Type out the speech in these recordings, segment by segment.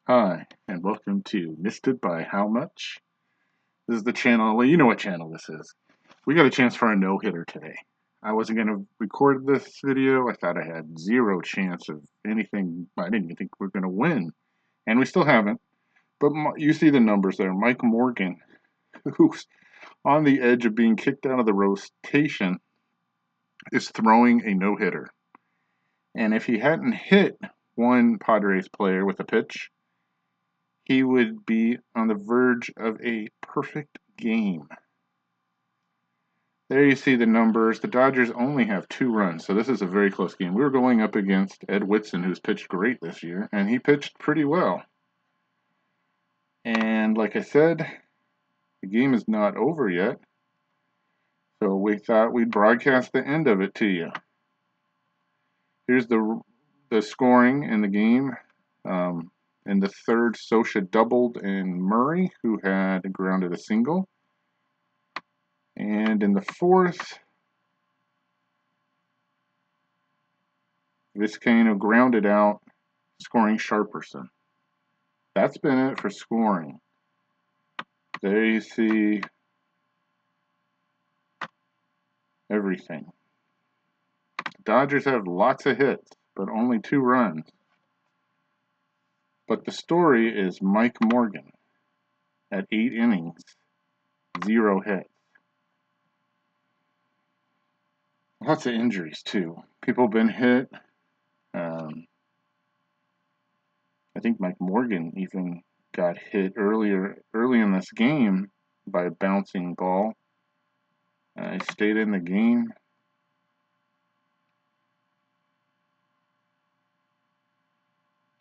Hi, and welcome to Missed It by How Much? This is the channel, well, you know what channel this is. We got a chance for a no-hitter today. I wasn't going to record this video. I thought I had zero chance of anything. I didn't even think we were going to win, and we still haven't. But you see the numbers there. Mike Morgan, who's on the edge of being kicked out of the rotation, is throwing a no-hitter. And if he hadn't hit one Padres player with a pitch, he would be on the verge of a perfect game. There you see the numbers. The Dodgers only have 2 runs, so this is a very close game. We were going up against Ed Whitson, who's pitched great this year, and he pitched pretty well. And like I said, the game is not over yet, so we thought we'd broadcast the end of it to you. Here's the scoring in the game. In the third, Sosha doubled, and Murray, who had grounded a single. And in the fourth, Vizcaino grounded out, scoring Sharperson. That's been it for scoring. There you see everything. The Dodgers have lots of hits, but only 2 runs. But the story is Mike Morgan at 8 innings, 0 hits. Lots of injuries, too. People have been hit. I think Mike Morgan even got hit early in this game by a bouncing ball. He stayed in the game.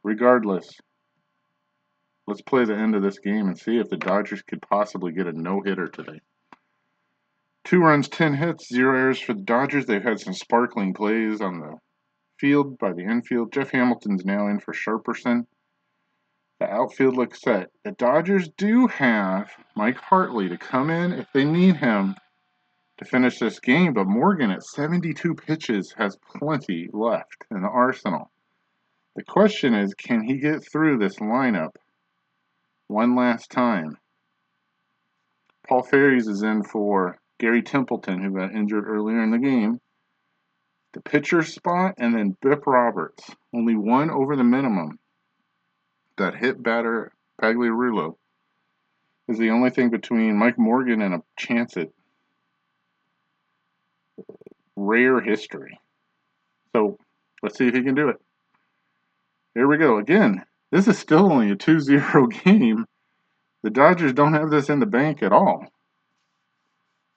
Regardless, let's play the end of this game and see if the Dodgers could possibly get a no-hitter today. 2 runs, 10 hits, 0 errors for the Dodgers. They've had some sparkling plays on the field by the infield. Jeff Hamilton's now in for Sharperson. The outfield looks set. The Dodgers do have Mike Hartley to come in if they need him to finish this game, but Morgan at 72 pitches has plenty left in the arsenal. The question is, can he get through this lineup one last time? Paul Ferries is in for Gary Templeton, who got injured earlier in the game. The pitcher spot, and then Bip Roberts. Only one over the minimum. That hit batter, Pagliarulo, is the only thing between Mike Morgan and a chance at rare history. So, let's see if he can do it. Here we go. Again, this is still only a 2-0 game. The Dodgers don't have this in the bank at all.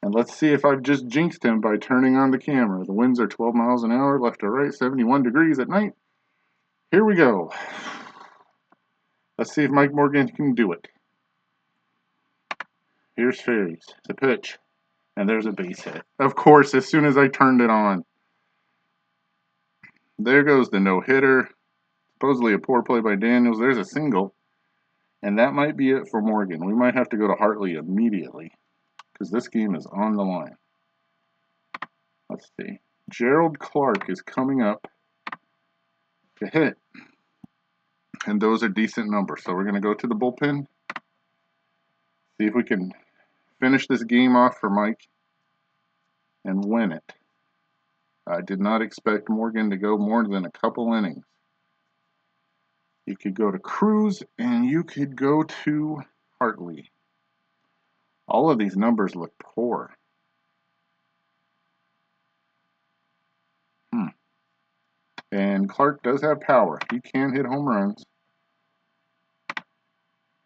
And let's see if I've just jinxed him by turning on the camera. The winds are 12 miles an hour, left to right, 71 degrees at night. Here we go. Let's see if Mike Morgan can do it. Here's Ferries. The pitch. And there's a base hit. Of course, as soon as I turned it on. There goes the no-hitter. Supposedly a poor play by Daniels. There's a single. And that might be it for Morgan. We might have to go to Hartley immediately, because this game is on the line. Let's see. Gerald Clark is coming up to hit. And those are decent numbers. So we're going to go to the bullpen. See if we can finish this game off for Mike and win it. I did not expect Morgan to go more than a couple innings. You could go to Cruz and you could go to Hartley. All of these numbers look poor. And Clark does have power. He can hit home runs.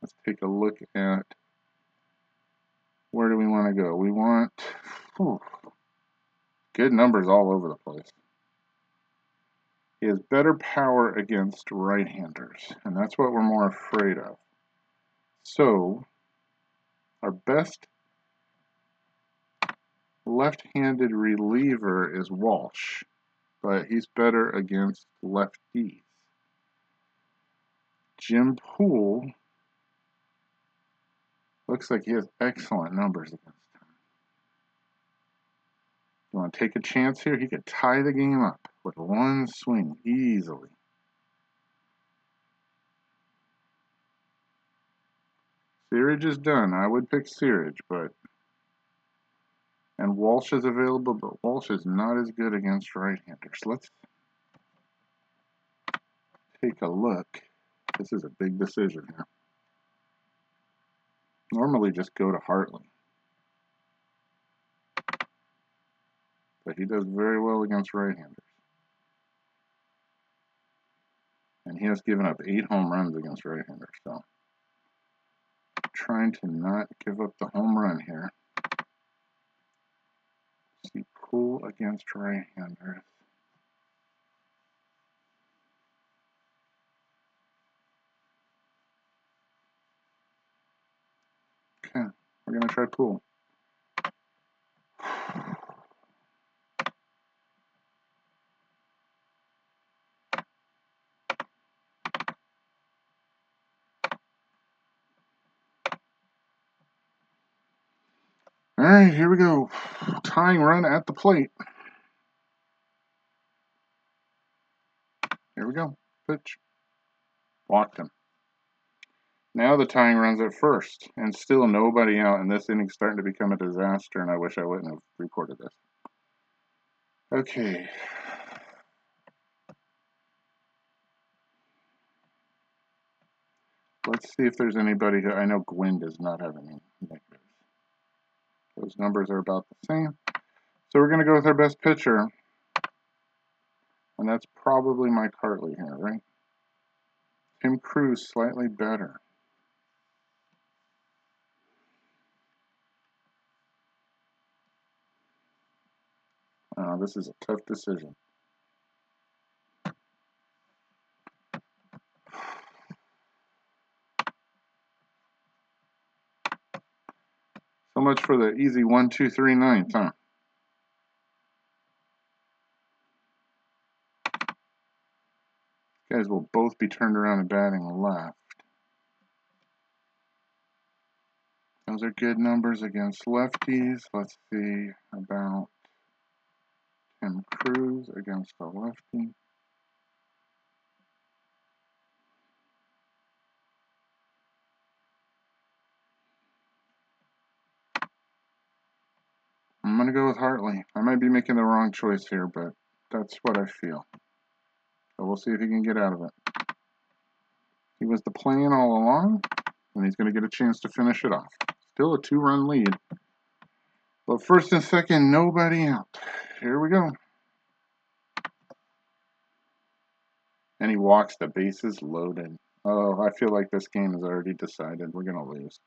Let's take a look at where do we want to go. We want good numbers all over the place. He has better power against right-handers, and that's what we're more afraid of. So, our best left-handed reliever is Walsh, but he's better against lefties. Jim Poole looks like he has excellent numbers against him. You want to take a chance here? He could tie the game up with one swing easily. Searage is done. I would pick Searage, but... And Walsh is available, but Walsh is not as good against right-handers. Let's take a look. This is a big decision here. Normally just go to Hartley. But he does very well against right-handers. And he has given up 8 home runs against right-handers, so trying to not give up the home run here. See, pull against right-handers. Okay, we're gonna try pull. All right, here we go. Tying run at the plate. Here we go. Pitch. Walked him. Now the tying run's at first, and still nobody out, and this inning's starting to become a disaster, and I wish I wouldn't have recorded this. Okay. Let's see if there's anybody who... I know Gwynn does not have any negatives. Those numbers are about the same. So we're going to go with our best pitcher. And that's probably Mike Hartley here, right? Tim Cruz slightly better. This is a tough decision. So much for the easy 1, 2, 3, 9th, huh? Guys will both be turned around and batting left. Those are good numbers against lefties. Let's see about Tim Cruz against the lefty. I'm going to go with Hartley. I might be making the wrong choice here, but that's what I feel. So we'll see if he can get out of it. He was the plan all along, and he's going to get a chance to finish it off. Still a 2-run lead. But first and second, nobody out. Here we go. And he walks the bases loaded. Oh, I feel like this game is already decided. We're going to lose.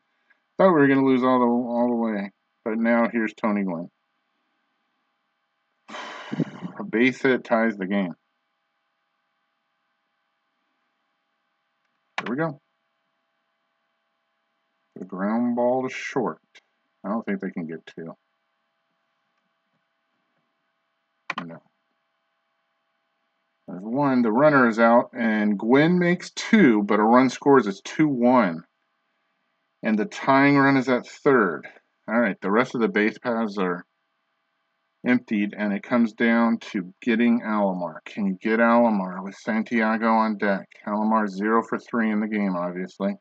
Thought we were going to lose all the way. But now here's Tony Gwynn. A base hit ties the game. Here we go. The ground ball to short. I don't think they can get 2. No. There's 1. The runner is out, and Gwynn makes 2, but a run scores. It's 2-1. And the tying run is at third. All right, the rest of the base paths are emptied, and it comes down to getting Alomar. Can you get Alomar with Santiago on deck? Alomar 0 for 3 in the game, obviously.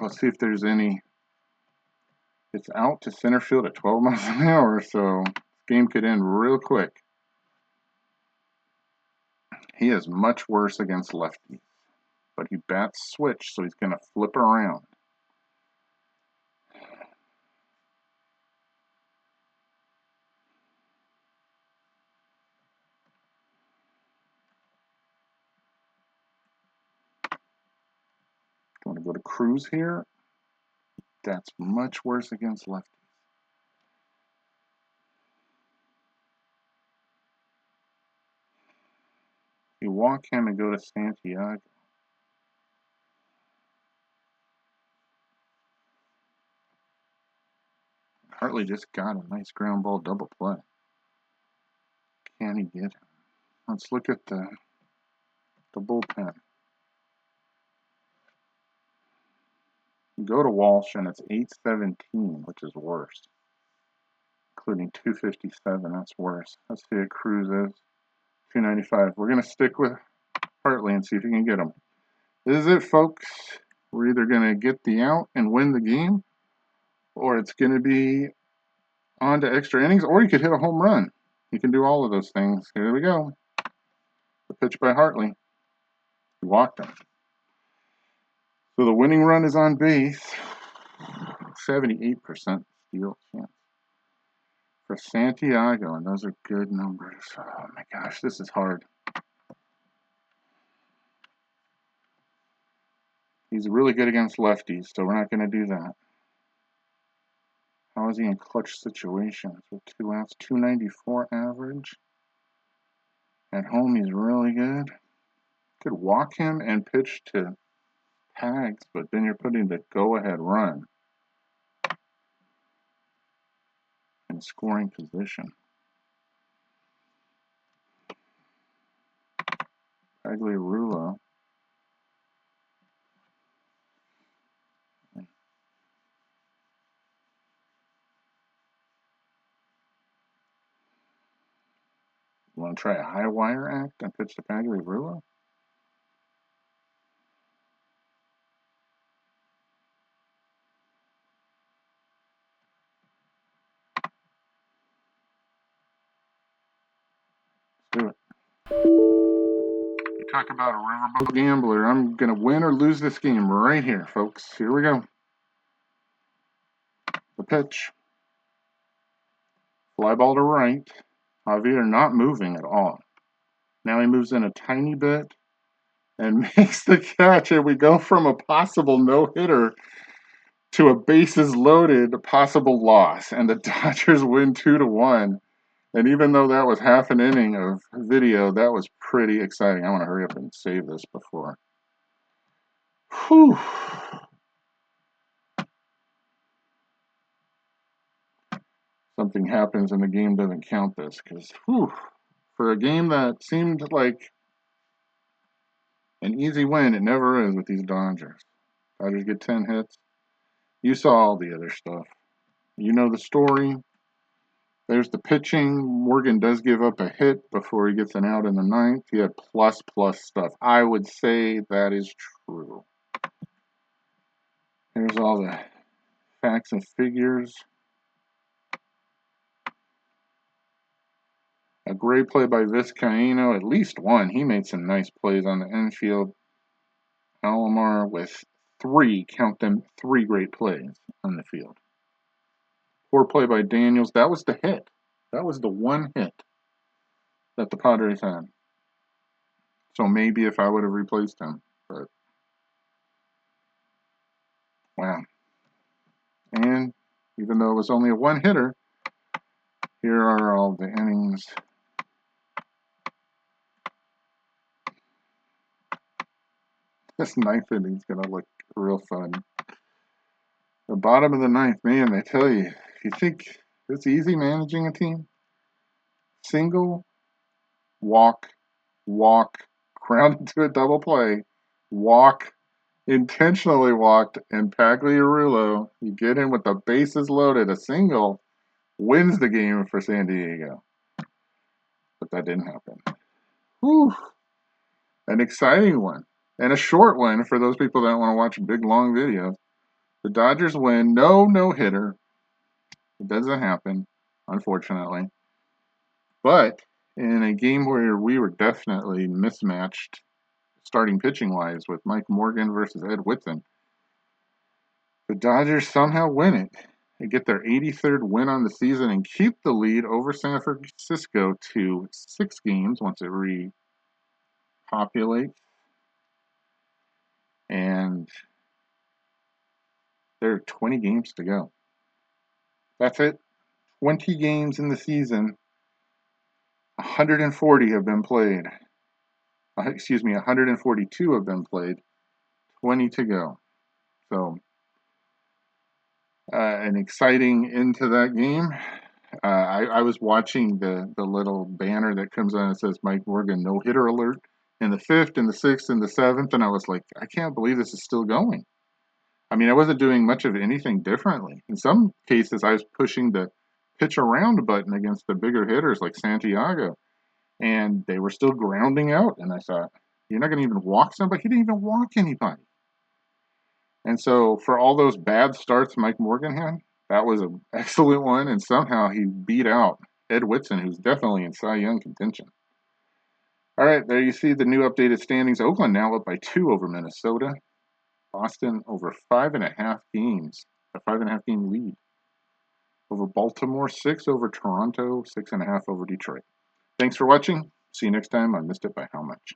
Let's see if there's any. It's out to center field at 12 miles an hour, so this game could end real quick. He is much worse against lefties, but he bats switch, so he's going to flip around. Want to go to Cruz here? That's much worse against lefties. You walk him and go to Santiago. Hartley just got a nice ground ball double play. Can he get him? Let's look at the bullpen. Go to Walsh and it's 817, which is worse. Including 257, that's worse. Let's see what Cruz is. 295. We're going to stick with Hartley and see if we can get him. This is it, folks. We're either going to get the out and win the game, or it's going to be on to extra innings, or you could hit a home run. You can do all of those things. Here we go. The pitch by Hartley. He walked him. So the winning run is on base. 78% steal chance for Santiago, and those are good numbers. Oh my gosh, this is hard. He's really good against lefties, so we're not going to do that. How is he in clutch situations with 2 outs? 294 average. At home, he's really good. Could walk him and pitch to Pags, but then you're putting the go-ahead run in scoring position. Pagliarulo. You want to try a high wire act and pitch to Pagliarulo? Let's do it. You talk about a riverboat gambler. I'm going to win or lose this game right here, folks. Here we go. The pitch. Fly ball to right. Javier not moving at all. Now he moves in a tiny bit and makes the catch, and we go from a possible no-hitter to a bases loaded possible loss, and the Dodgers win 2-1. And even though that was half an inning of video, that was pretty exciting. I want to hurry up and save this before. Whew. Something happens and the game doesn't count this, because for a game that seemed like an easy win, it never is with these Dodgers. Dodgers get 10 hits. You saw all the other stuff. You know the story. There's the pitching. Morgan does give up a hit before he gets an out in the ninth. He had plus stuff. I would say that is true. Here's all the facts and figures. A great play by Vizcaíno, at least one. He made some nice plays on the infield. Alomar with count them, three great plays on the field. Poor play by Daniels. That was the hit. That was the one hit that the Padres had. So maybe if I would have replaced him, but wow. And even though it was only a one hitter, here are all the innings. This ninth inning's gonna look real fun. The bottom of the ninth, man, I tell you, if you think it's easy managing a team, single, walk, ground into a double play, walk, intentionally walked, and Pagliarulo, you get in with the bases loaded, a single, wins the game for San Diego. But that didn't happen. Whew. An exciting one. And a short one for those people that want to watch big, long videos. The Dodgers win. No-hitter. It doesn't happen, unfortunately. But in a game where we were definitely mismatched starting pitching-wise with Mike Morgan versus Ed Whitson, the Dodgers somehow win it. They get their 83rd win on the season and keep the lead over San Francisco to 6 games once it repopulates. And there are 20 games to go. That's it. 20 games in the season. 140 have been played. 142 have been played. 20 to go. So, an exciting end to that game. I was watching the little banner that comes on and says Mike Morgan no-hitter alert in the 5th, in the 6th, in the 7th, and I was like, I can't believe this is still going. I mean, I wasn't doing much of anything differently. In some cases, I was pushing the pitch around button against the bigger hitters like Santiago, and they were still grounding out. And I thought, you're not going to even walk somebody? He didn't even walk anybody. And so for all those bad starts Mike Morgan had, that was an excellent one, and somehow he beat out Ed Whitson, who's definitely in Cy Young contention. All right, there you see the new updated standings. Oakland now up by 2 over Minnesota. Boston over 5.5 games, a 5.5 game lead over Baltimore, 6 over Toronto, 6.5 over Detroit. Thanks for watching. See you next time on Missed It by How Much.